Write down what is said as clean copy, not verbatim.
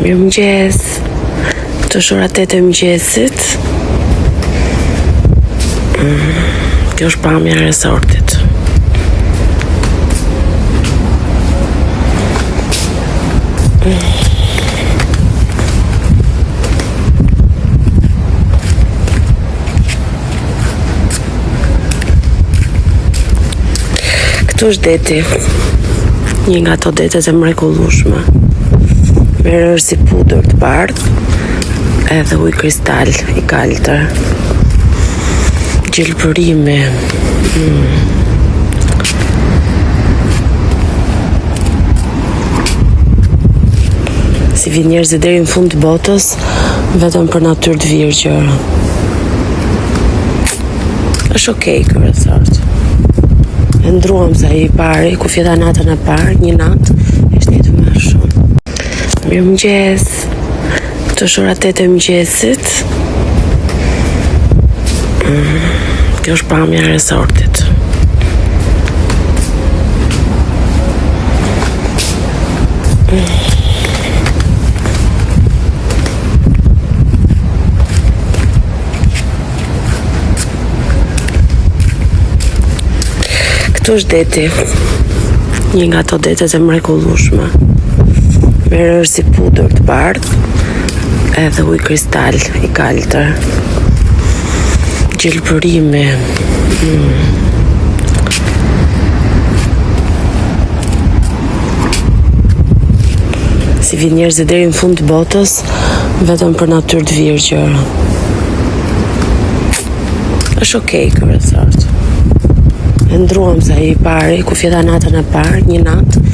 Mirëmëngjes. Të shora 8 e mëngjesit. Kjo është pamja e resortit. Këtu është deti. Një nga ato detet e mrekullueshme. Merë si pudër të bardhë edhe ujë kristal i kaltër. Gjelbërimi. Si vjen njerëzit deri në fund të botës vetëm për natyrë të virgjër. Është okej ky resort. E ndruam sa i pari, ku fjeta natën e parë, një natë, ishte një të më shumë. Mirëmëngjes. Të shora 8 e mëngjesit. Kjo është pamja e resortit. Këtu është deti. Një nga ato detet e mrekullueshme. Merë si pudër të bardhë edhe ujë kristal i kaltër. Gjelbërimi. Si vjen njerëzit deri në fund të botës vetëm për natyrë të virgjër. Është okej ky resort. E ndruam sa i pari, ku fjeta natën e parë, një natë,